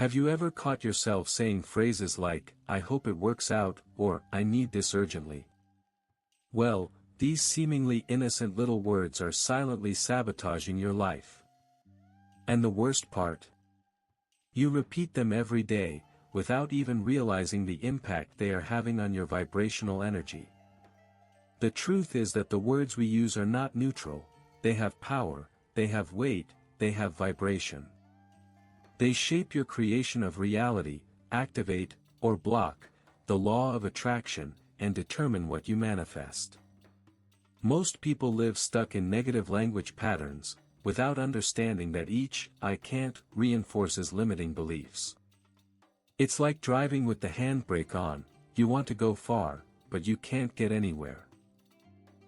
Have you ever caught yourself saying phrases like, "I hope it works out," or "I need this urgently"? Well, these seemingly innocent little words are silently sabotaging your life. And the worst part? You repeat them every day, without even realizing the impact they are having on your vibrational energy. The truth is that the words we use are not neutral, they have power, they have weight, they have vibration. They shape your creation of reality, activate, or block, the law of attraction, and determine what you manifest. Most people live stuck in negative language patterns, without understanding that each "I can't" reinforces limiting beliefs. It's like driving with the handbrake on, you want to go far, but you can't get anywhere.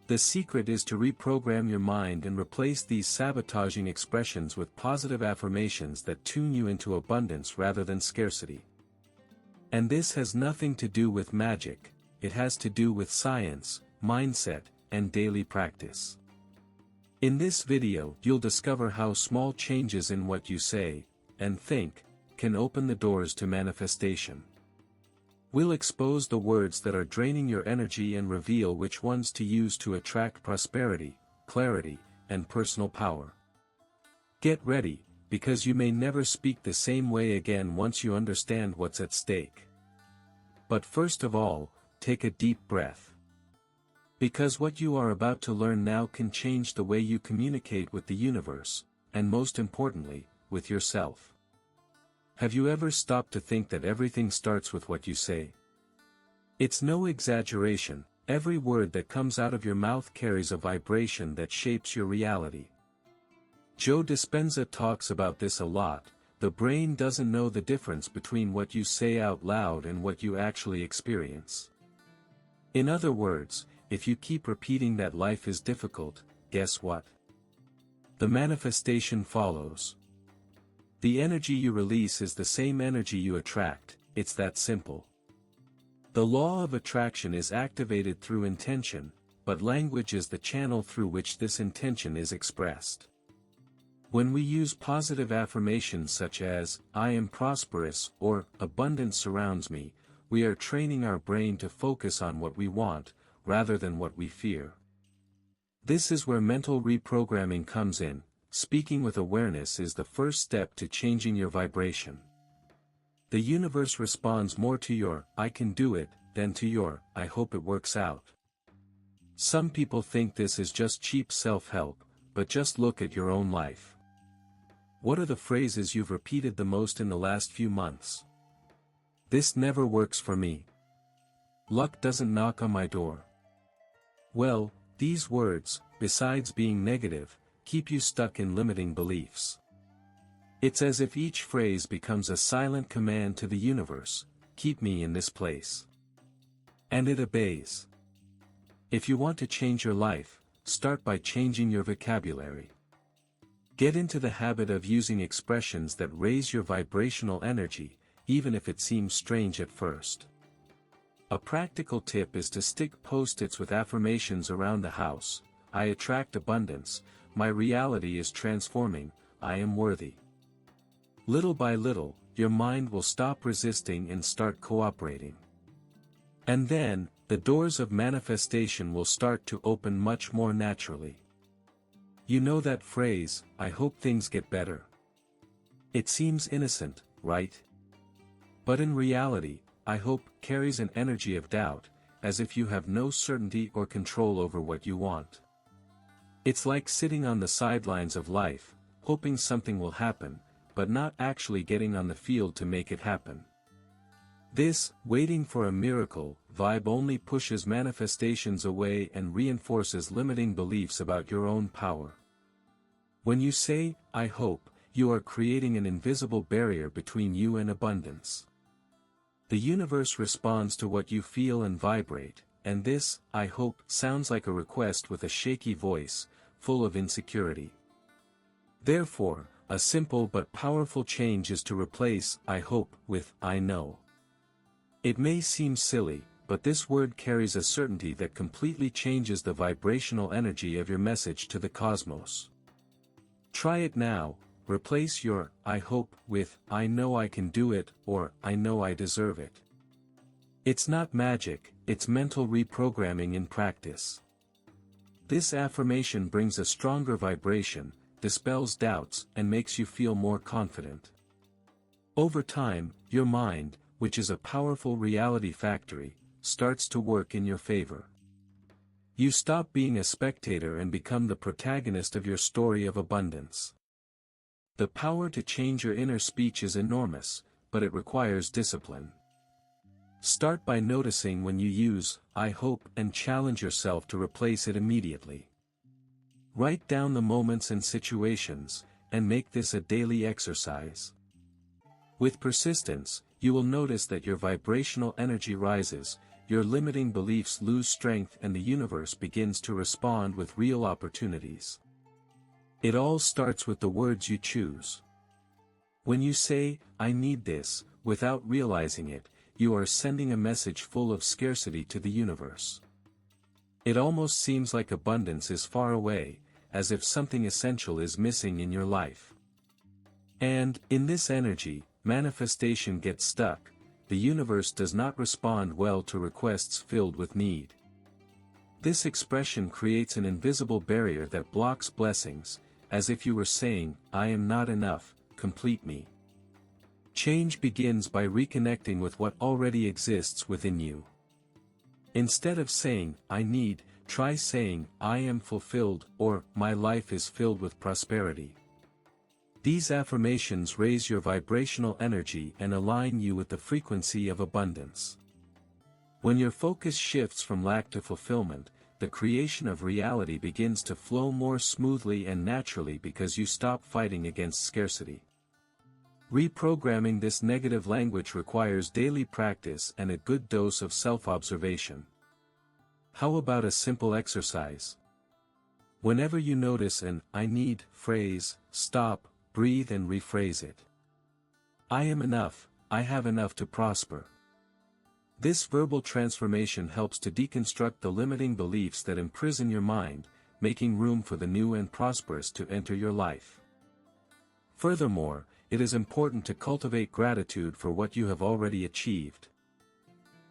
The secret is to reprogram your mind and replace these sabotaging expressions with positive affirmations that tune you into abundance rather than scarcity. And this has nothing to do with magic, it has to do with science, mindset, and daily practice. In this video, you'll discover how small changes in what you say and think can open the doors to manifestation. We'll expose the words that are draining your energy and reveal which ones to use to attract prosperity, clarity, and personal power. Get ready, because you may never speak the same way again once you understand what's at stake. But first of all, take a deep breath. Because what you are about to learn now can change the way you communicate with the universe, and most importantly, with yourself. Have you ever stopped to think that everything starts with what you say? It's no exaggeration, every word that comes out of your mouth carries a vibration that shapes your reality. Joe Dispenza talks about this a lot. The brain doesn't know the difference between what you say out loud and what you actually experience. In other words, if you keep repeating that life is difficult, guess what? The manifestation follows. The energy you release is the same energy you attract, it's that simple. The law of attraction is activated through intention, but language is the channel through which this intention is expressed. When we use positive affirmations such as, "I am prosperous," or "abundance surrounds me," we are training our brain to focus on what we want, rather than what we fear. This is where mental reprogramming comes in. Speaking with awareness is the first step to changing your vibration. The universe responds more to your "I can do it" than to your "I hope it works out." Some people think this is just cheap self-help, but just look at your own life. What are the phrases you've repeated the most in the last few months? "This never works for me." "Luck doesn't knock on my door." Well, these words, besides being negative, keep you stuck in limiting beliefs. It's as if each phrase becomes a silent command to the universe, "Keep me in this place." And it obeys. If you want to change your life, start by changing your vocabulary. Get into the habit of using expressions that raise your vibrational energy, even if it seems strange at first. A practical tip is to stick post-its with affirmations around the house. "I attract abundance," "My reality is transforming," "I am worthy." Little by little, your mind will stop resisting and start cooperating. And then, the doors of manifestation will start to open much more naturally. You know that phrase, "I hope things get better." It seems innocent, right? But in reality, "I hope" carries an energy of doubt, as if you have no certainty or control over what you want. It's like sitting on the sidelines of life, hoping something will happen, but not actually getting on the field to make it happen. This "waiting for a miracle" vibe only pushes manifestations away and reinforces limiting beliefs about your own power. When you say, "I hope," you are creating an invisible barrier between you and abundance. The universe responds to what you feel and vibrate, and this "I hope" sounds like a request with a shaky voice, full of insecurity. Therefore, a simple but powerful change is to replace "I hope" with "I know." It may seem silly, but this word carries a certainty that completely changes the vibrational energy of your message to the cosmos. Try it now, replace your I hope with I know I can do it or I know I deserve it. It's not magic, it's mental reprogramming in practice. This affirmation brings a stronger vibration, dispels doubts, and makes you feel more confident. Over time, your mind, which is a powerful reality factory, starts to work in your favor. You stop being a spectator and become the protagonist of your story of abundance. The power to change your inner speech is enormous, but it requires discipline. Start by noticing when you use I hope and challenge yourself to replace it immediately. Write down the moments and situations, and make this a daily exercise. With persistence, you will notice that your vibrational energy rises, your limiting beliefs lose strength, and the universe begins to respond with real opportunities. It all starts with the words you choose. When you say, I need this, without realizing it, you are sending a message full of scarcity to the universe. It almost seems like abundance is far away, as if something essential is missing in your life. And, in this energy, manifestation gets stuck. The universe does not respond well to requests filled with need. This expression creates an invisible barrier that blocks blessings, as if you were saying, I am not enough, complete me. Change begins by reconnecting with what already exists within you. Instead of saying, I need, try saying, I am fulfilled, or, my life is filled with prosperity. These affirmations raise your vibrational energy and align you with the frequency of abundance. When your focus shifts from lack to fulfillment, the creation of reality begins to flow more smoothly and naturally because you stop fighting against scarcity. Reprogramming this negative language requires daily practice and a good dose of self-observation. How about a simple exercise? Whenever you notice an I need phrase, stop, breathe and rephrase it. I am enough, I have enough to prosper. This verbal transformation helps to deconstruct the limiting beliefs that imprison your mind, making room for the new and prosperous to enter your life. Furthermore, it is important to cultivate gratitude for what you have already achieved.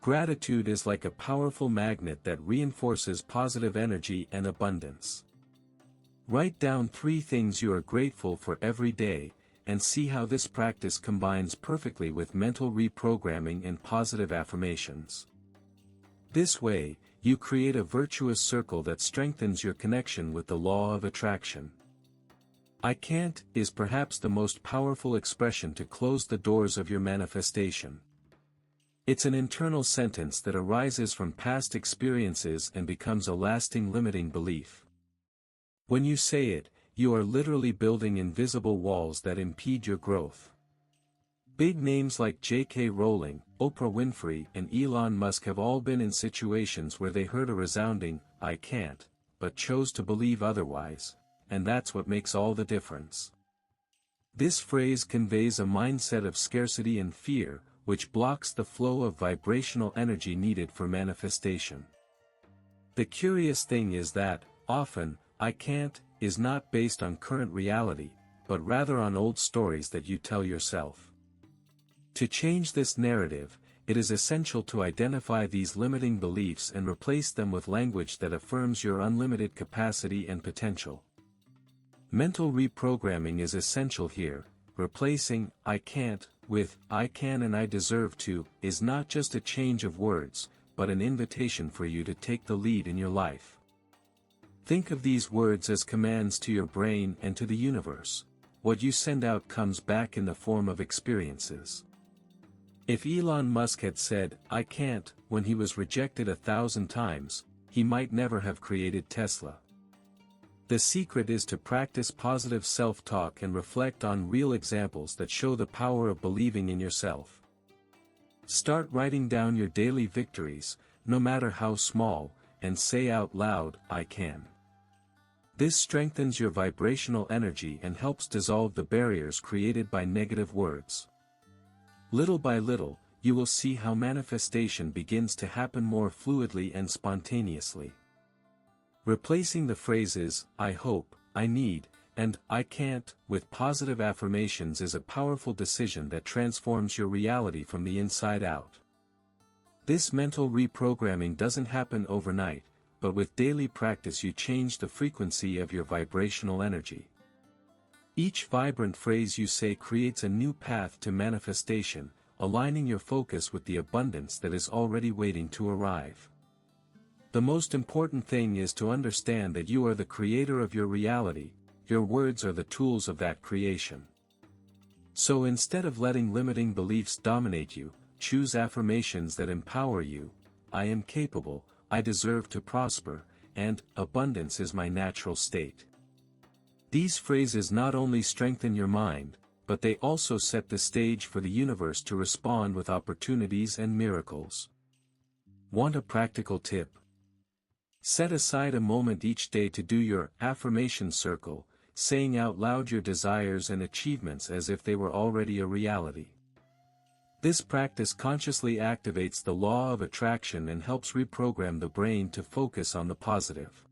Gratitude is like a powerful magnet that reinforces positive energy and abundance. Write down 3 things you are grateful for every day, and see how this practice combines perfectly with mental reprogramming and positive affirmations. This way, you create a virtuous circle that strengthens your connection with the law of attraction. I can't is perhaps the most powerful expression to close the doors of your manifestation. It's an internal sentence that arises from past experiences and becomes a lasting limiting belief. When you say it, you are literally building invisible walls that impede your growth. Big names like J.K. Rowling, Oprah Winfrey, and Elon Musk have all been in situations where they heard a resounding, I can't, but chose to believe otherwise, and that's what makes all the difference. This phrase conveys a mindset of scarcity and fear, which blocks the flow of vibrational energy needed for manifestation. The curious thing is that, often, I can't is not based on current reality, but rather on old stories that you tell yourself. To change this narrative, it is essential to identify these limiting beliefs and replace them with language that affirms your unlimited capacity and potential. Mental reprogramming is essential here. Replacing I can't with I can and I deserve to is not just a change of words, but an invitation for you to take the lead in your life. Think of these words as commands to your brain and to the universe. What you send out comes back in the form of experiences. If Elon Musk had said, I can't, when he was rejected 1,000 times, he might never have created Tesla. The secret is to practice positive self-talk and reflect on real examples that show the power of believing in yourself. Start writing down your daily victories, no matter how small, and say out loud, I can. This strengthens your vibrational energy and helps dissolve the barriers created by negative words. Little by little, you will see how manifestation begins to happen more fluidly and spontaneously. Replacing the phrases, I hope, I need, and "I can't" with positive affirmations is a powerful decision that transforms your reality from the inside out. This mental reprogramming doesn't happen overnight, but with daily practice you change the frequency of your vibrational energy. Each vibrant phrase you say creates a new path to manifestation, aligning your focus with the abundance that is already waiting to arrive. The most important thing is to understand that you are the creator of your reality. Your words are the tools of that creation. So instead of letting limiting beliefs dominate you, choose affirmations that empower you. I am capable, I deserve to prosper, and abundance is my natural state. These phrases not only strengthen your mind, but they also set the stage for the universe to respond with opportunities and miracles. Want a practical tip? Set aside a moment each day to do your affirmation circle, saying out loud your desires and achievements as if they were already a reality. This practice consciously activates the law of attraction and helps reprogram the brain to focus on the positive.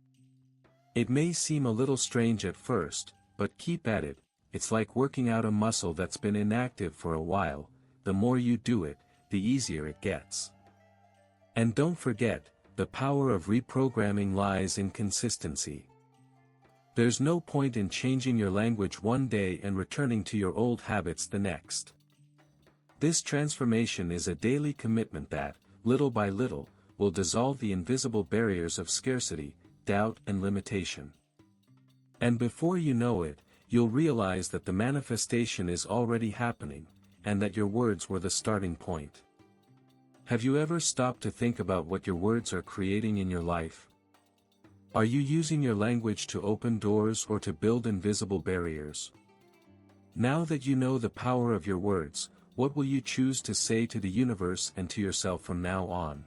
It may seem a little strange at first, but keep at it. It's like working out a muscle that's been inactive for a while. The more you do it, the easier it gets. And don't forget, the power of reprogramming lies in consistency. There's no point in changing your language one day and returning to your old habits the next. This transformation is a daily commitment that, little by little, will dissolve the invisible barriers of scarcity, doubt and limitation. And before you know it, you'll realize that the manifestation is already happening, and that your words were the starting point. Have you ever stopped to think about what your words are creating in your life? Are you using your language to open doors or to build invisible barriers? Now that you know the power of your words, what will you choose to say to the universe and to yourself from now on?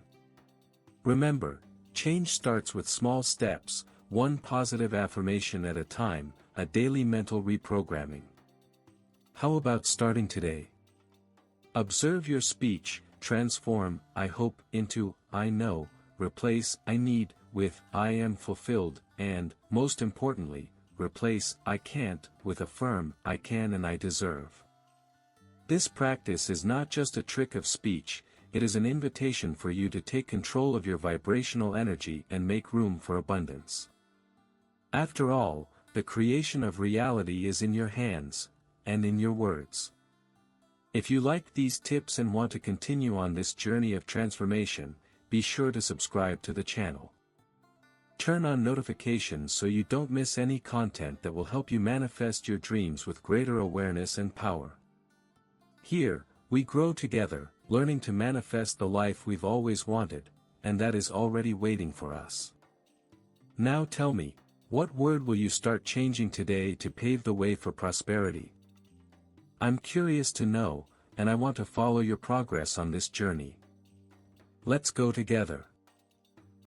Remember, change starts with small steps, one positive affirmation at a time, a daily mental reprogramming. How about starting today? Observe your speech, transform "I hope" into "I know," replace "I need" with "I am fulfilled," and, most importantly, replace "I can't" with affirm "I can and I deserve." This practice is not just a trick of speech, it is an invitation for you to take control of your vibrational energy and make room for abundance. After all, the creation of reality is in your hands, and in your words. If you like these tips and want to continue on this journey of transformation, be sure to subscribe to the channel. Turn on notifications so you don't miss any content that will help you manifest your dreams with greater awareness and power. Here, we grow together, learning to manifest the life we've always wanted, and that is already waiting for us. Now tell me, what word will you start changing today to pave the way for prosperity? I'm curious to know, and I want to follow your progress on this journey. Let's go together.